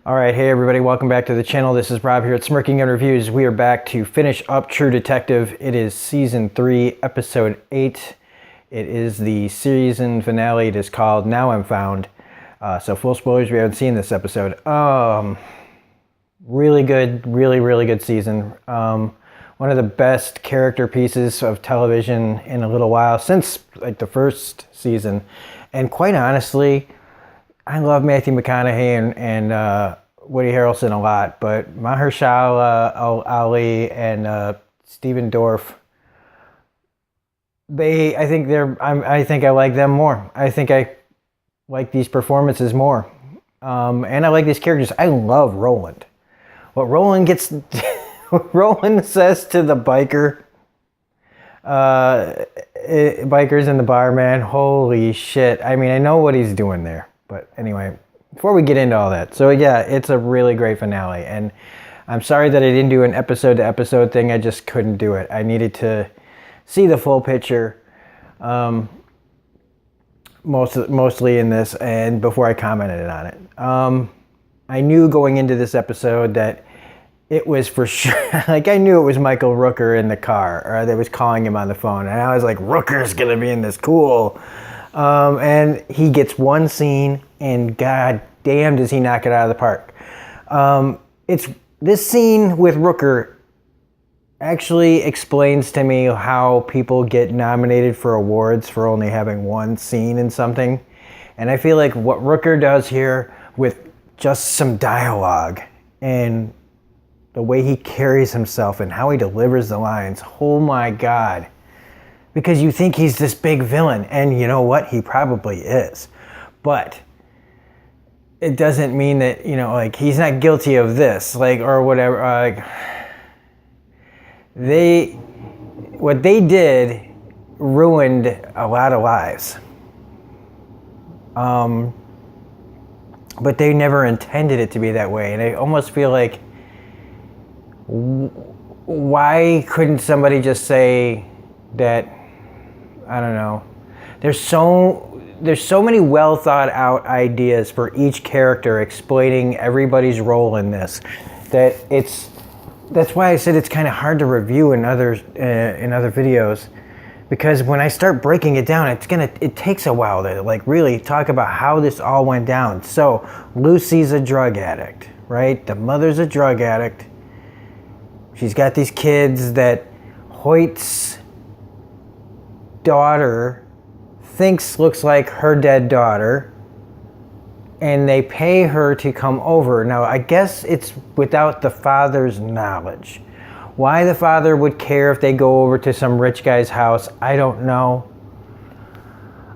All right, hey everybody, welcome back to the channel. This is Rob here at Smirking Gun Reviews. We are back to finish up True Detective. It is season 3, episode 8. It is the season finale. It is called Now I'm Found. So full spoilers, we haven't seen this episode. Really good, really good season. One of the best character pieces of television in a little while, since like the first season. And quite honestly, I love Matthew McConaughey and Woody Harrelson a lot, but Mahershala Ali and Stephen Dorff, I think I like them more. I think I like these performances more, and I like these characters. I love Roland. What Roland says to the bikers in the bar, man. Holy shit! I mean, I know what he's doing there. But anyway, before we get into all that, so yeah, it's a really great finale, and I'm sorry that I didn't do an episode-to-episode thing. I just couldn't do it. I needed to see the full picture, mostly in this, and before I commented on it. I knew going into this episode that it was for sure, like I knew it was Michael Rooker in the car, or that was calling him on the phone, and I was like, Rooker's gonna be in this, cool. And he gets one scene, and god damn does he knock it out of the park. It's this scene with Rooker actually explains to me how people get nominated for awards for only having one scene in something. And I feel like what Rooker does here with just some dialogue and the way he carries himself and how he delivers the lines, oh my god. Because you think he's this big villain, and you know what? He probably is. But it doesn't mean that, you know, like, he's not guilty of this, like, or whatever. What they did ruined a lot of lives. But they never intended it to be that way. And I almost feel like, why couldn't somebody just say that, I don't know. There's so many well thought out ideas for each character explaining everybody's role in this that's why I said it's kind of hard to review in other videos, because when I start breaking it down, it takes a while to like really talk about how this all went down. So Lucy's a drug addict, right? The mother's a drug addict. She's got these kids that Hoyt's daughter looks like her dead daughter, and they pay her to come over. Now, I guess it's without the father's knowledge. Why the father would care if they go over to some rich guy's house, I don't know.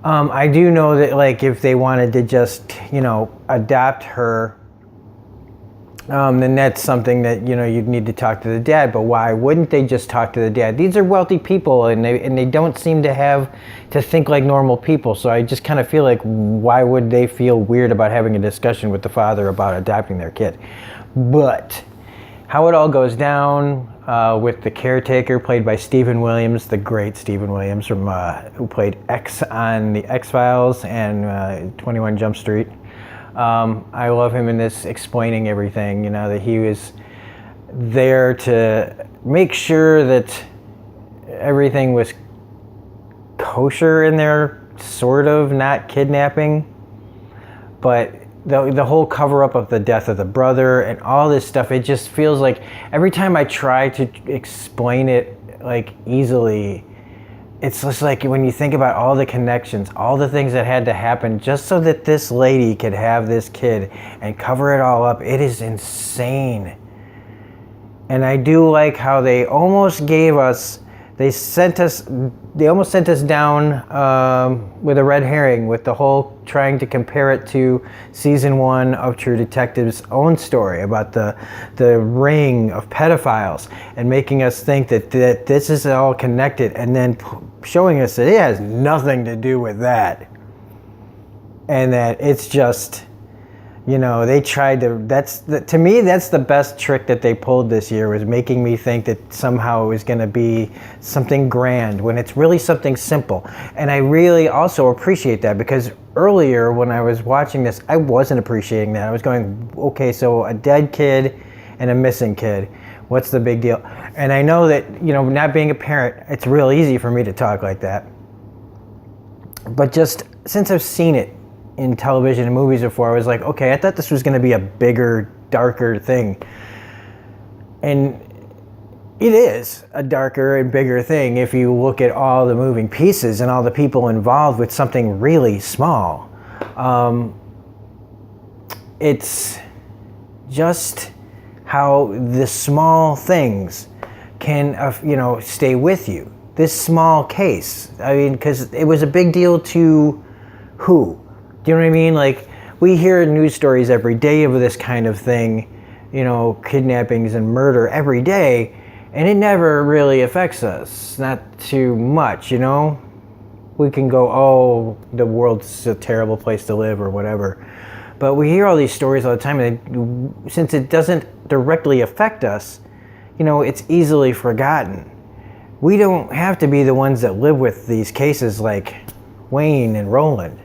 I do know that, like, if they wanted to just, you know, adopt her, then that's something that, you know, you'd need to talk to the dad. But why wouldn't they just talk to the dad? These are wealthy people, and they don't seem to think like normal people. So I just kind of feel like, why would they feel weird about having a discussion with the father about adopting their kid? But how it all goes down with the caretaker, played by Stephen Williams, the great Stephen Williams, from who played X on the X-Files and 21 Jump Street. I love him in this, explaining everything, you know, that he was there to make sure that everything was kosher in there, sort of, not kidnapping, but the whole cover-up of the death of the brother and all this stuff, it just feels like every time I try to explain it, like, easily, it's just like when you think about all the connections, all the things that had to happen just so that this lady could have this kid and cover it all up, it is insane. And I do like how they almost sent us down with a red herring, with the whole trying to compare it to season 1 of True Detective's own story about the ring of pedophiles, and making us think that this is all connected, and then showing us that it has nothing to do with that, and that it's just, They tried to me, that's the best trick that they pulled this year, was making me think that somehow it was going to be something grand when it's really something simple. And I really also appreciate that, because earlier when I was watching this, I wasn't appreciating that. I was going, okay, so a dead kid and a missing kid, what's the big deal? And I know that, not being a parent, it's real easy for me to talk like that. But just since I've seen it in television and movies before, I was like, okay, I thought this was going to be a bigger, darker thing. And it is a darker and bigger thing if you look at all the moving pieces and all the people involved with something really small. It's just how the small things can, stay with you. This small case, because it was a big deal to who? Do you know what I mean? Like, we hear news stories every day of this kind of thing, kidnappings and murder every day, and it never really affects us, not too much, We can go, oh, the world's a terrible place to live or whatever. But we hear all these stories all the time, and since it doesn't directly affect us, it's easily forgotten. We don't have to be the ones that live with these cases like Wayne and Roland.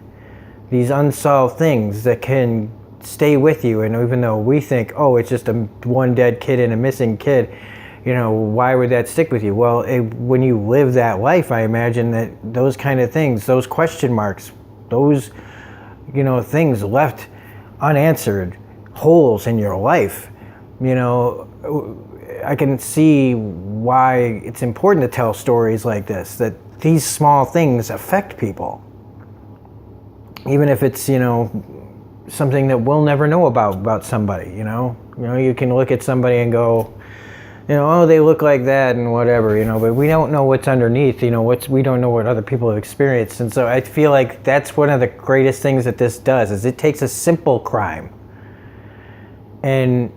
These unsolved things that can stay with you, and even though we think, oh, it's just one dead kid and a missing kid, why would that stick with you? Well, when you live that life, I imagine that those kind of things, those question marks, those, things left unanswered, holes in your life, I can see why it's important to tell stories like this, that these small things affect people. Even if it's, something that we'll never know about somebody, you can look at somebody and go, oh, they look like that and whatever, but we don't know what's underneath, we don't know what other people have experienced. And so I feel like that's one of the greatest things that this does, is it takes a simple crime and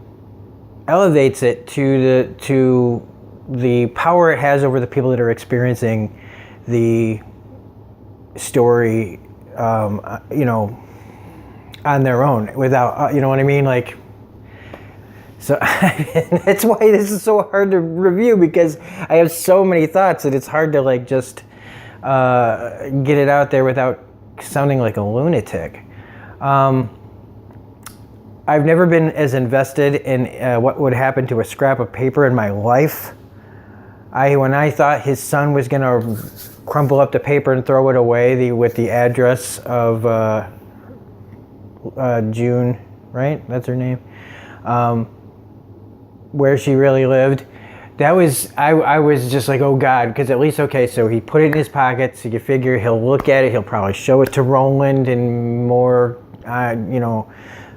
elevates it to the power it has over the people that are experiencing the story, on their own, without, you know what I mean? Like, so that's why this is so hard to review, because I have so many thoughts that it's hard to just get it out there without sounding like a lunatic. I've never been as invested in what would happen to a scrap of paper in my life. When I thought his son was going to crumple up the paper and throw it away with the address of June, right? That's her name. Where she really lived. That was, I was just like, oh God, because at least, okay, so he put it in his pocket, so you figure he'll look at it, he'll probably show it to Roland and more,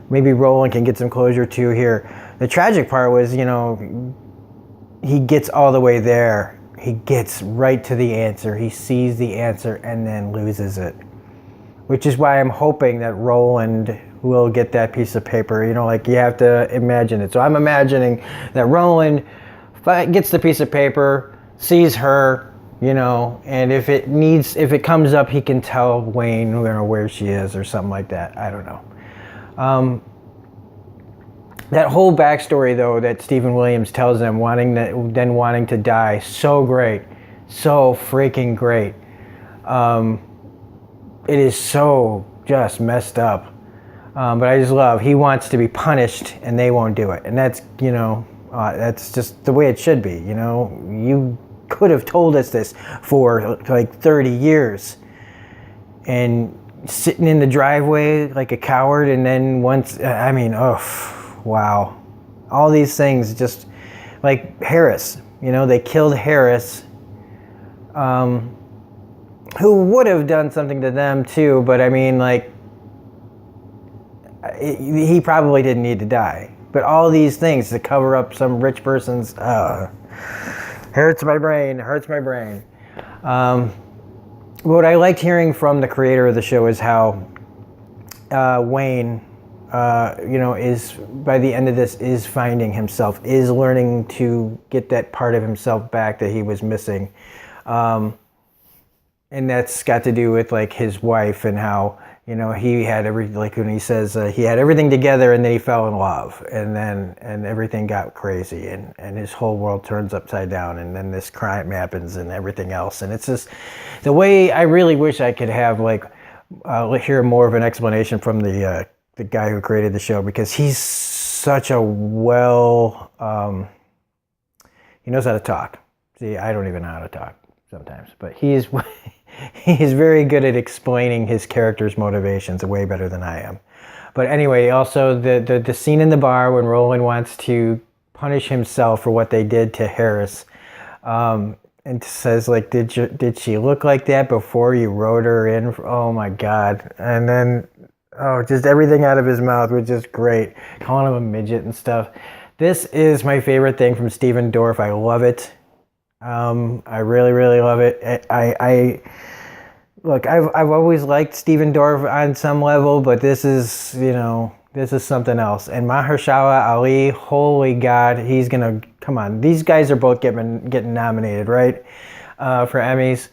maybe Roland can get some closure too here. The tragic part was, he gets all the way there. He gets right to the answer. He sees the answer and then loses it. Which is why I'm hoping that Roland will get that piece of paper. You have to imagine it. So I'm imagining that Roland gets the piece of paper, sees her, and if it comes up, he can tell Wayne where she is or something like that. I don't know. That whole backstory, though, that Stephen Williams tells them, wanting to die, so great, so freaking great. It is so just messed up. But I just love, he wants to be punished and they won't do it. And that's, that's just the way it should be. You could have told us this for like 30 years and sitting in the driveway like a coward. And then once, wow. All these things, just like Harris, they killed Harris, who would have done something to them too, but he probably didn't need to die. But all these things to cover up some rich person's, hurts my brain. What I liked hearing from the creator of the show is how Wayne, is, by the end of this, is finding himself, is learning to get that part of himself back that he was missing. And that's got to do with his wife and how You know, he had like when he says he had everything together and then he fell in love, and everything got crazy, and his whole world turns upside down, and then this crime happens and everything else. And it's just the way I really wish I could have like hear more of an explanation from the guy who created the show, because he's such a he knows how to talk. See, I don't even know how to talk sometimes, but he's very good at explaining his character's motivations way better than I am. But anyway, also the scene in the bar when Roland wants to punish himself for what they did to Harris, and says like, did she look like that before you wrote her in? Oh my God. And then, just everything out of his mouth was just great. Calling him a midget and stuff. This is my favorite thing from Stephen Dorff. I love it. I really, really love it. Look, I've always liked Stephen Dorff on some level, but this is something else. And Mahershala Ali, holy God, he's gonna come on. These guys are both getting nominated, right, for Emmys.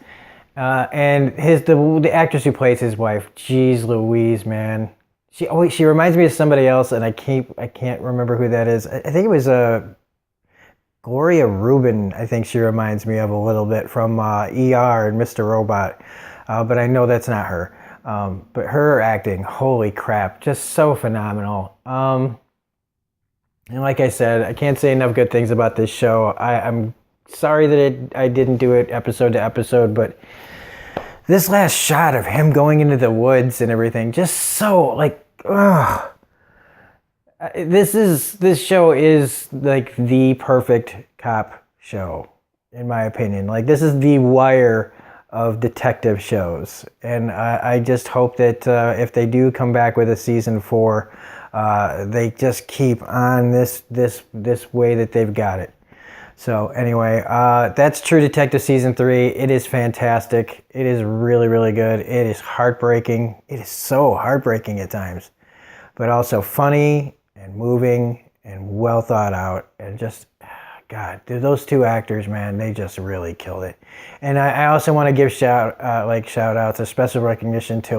And the actress who plays his wife, geez Louise, man, she reminds me of somebody else, and I can't remember who that is. I think it was Gloria Rubin. I think she reminds me of a little bit from ER and Mr. Robot, but I know that's not her. But her acting, holy crap, just so phenomenal. And like I said, I can't say enough good things about this show. I'm sorry that I didn't do it episode to episode, but this last shot of him going into the woods and everything, just so like, ugh. This show is like the perfect cop show, in my opinion. Like, this is the Wire of detective shows, and I just hope that if they do come back with a season 4, they just keep on this way that they've got it. So anyway, that's True Detective Season 3. It is fantastic. It is really, really good. It is heartbreaking. It is so heartbreaking at times, but also funny and moving and well thought out. And just, God, dude, those two actors, man, they just really killed it. And I also want to give shout outs, a special recognition to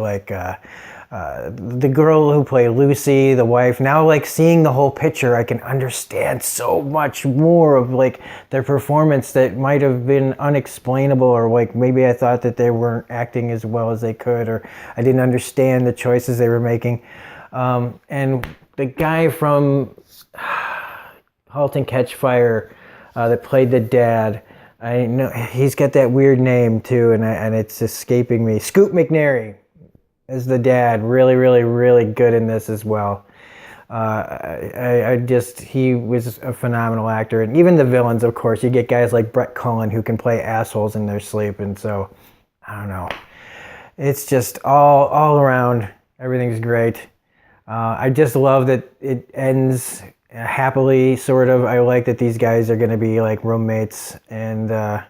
the girl who played Lucy, the wife. Now, like, seeing the whole picture, I can understand so much more of like their performance that might have been unexplainable, or like maybe I thought that they weren't acting as well as they could, or I didn't understand the choices they were making. And the guy from *Halt and Catch Fire* that played the dad, I know he's got that weird name too, and it's escaping me. Scoot McNairy as the dad, really, really, really good in this as well. He was a phenomenal actor. And even the villains, of course, you get guys like Brett Cullen who can play assholes in their sleep. And so, I don't know. It's just all around, everything's great. I just love that it ends happily, sort of. I like that these guys are going to be like roommates. And, the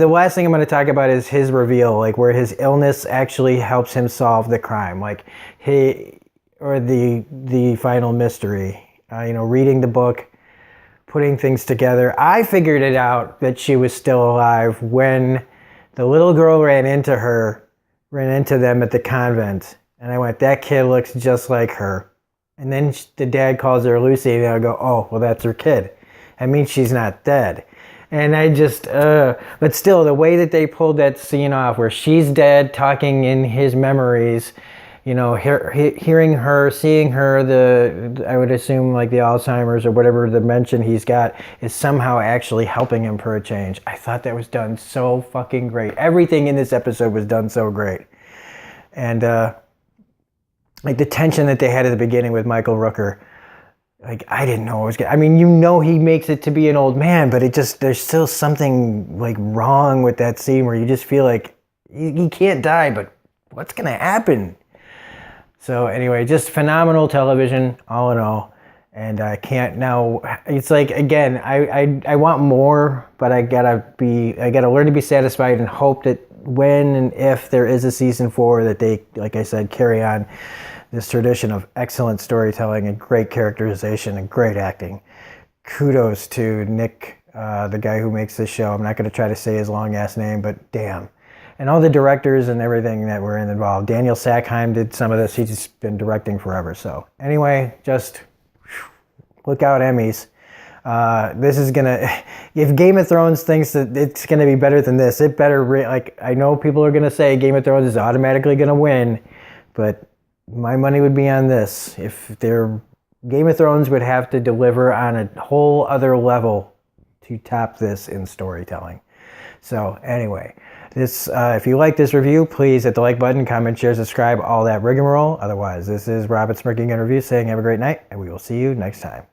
last thing I'm going to talk about is his reveal, like where his illness actually helps him solve the crime, like the final mystery. Reading the book, putting things together. I figured it out that she was still alive when the little girl ran into them at the convent, and I went, that kid looks just like her. And then the dad calls her Lucy, and I go, oh, well, that's her kid. That means she's not dead. And I just, but still, the way that they pulled that scene off where she's dead, talking in his memories, hearing her, seeing her, I would assume like the Alzheimer's or whatever dementia he's got is somehow actually helping him for a change. I thought that was done so fucking great. Everything in this episode was done so great. And like the tension that they had at the beginning with Michael Rooker, like, I didn't know it was good. I mean, he makes it to be an old man, but there's still something like wrong with that scene where you just feel like he can't die, but what's going to happen? So anyway, just phenomenal television all in all. And I can't now, it's like, again, I want more, but I gotta learn to be satisfied and hope that when and if there is a season 4 that they, like I said, carry on this tradition of excellent storytelling and great characterization and great acting. Kudos to Nick, the guy who makes this show. I'm not going to try to say his long ass name, but damn, and all the directors and everything that were involved. Daniel Sackheim did some of this. He's just been directing forever. So anyway, just look out, Emmys. This is gonna, if Game of Thrones thinks that it's gonna be better than this, it better, like, I know people are gonna say Game of Thrones is automatically gonna win, but my money would be on this. If their Game of Thrones would have to deliver on a whole other level to top this in storytelling. So anyway, this, if you like this review, please hit the like button, comment, share, subscribe, all that rigmarole. Otherwise, this is Robert Smirking Gun Review saying have a great night, and we will see you next time.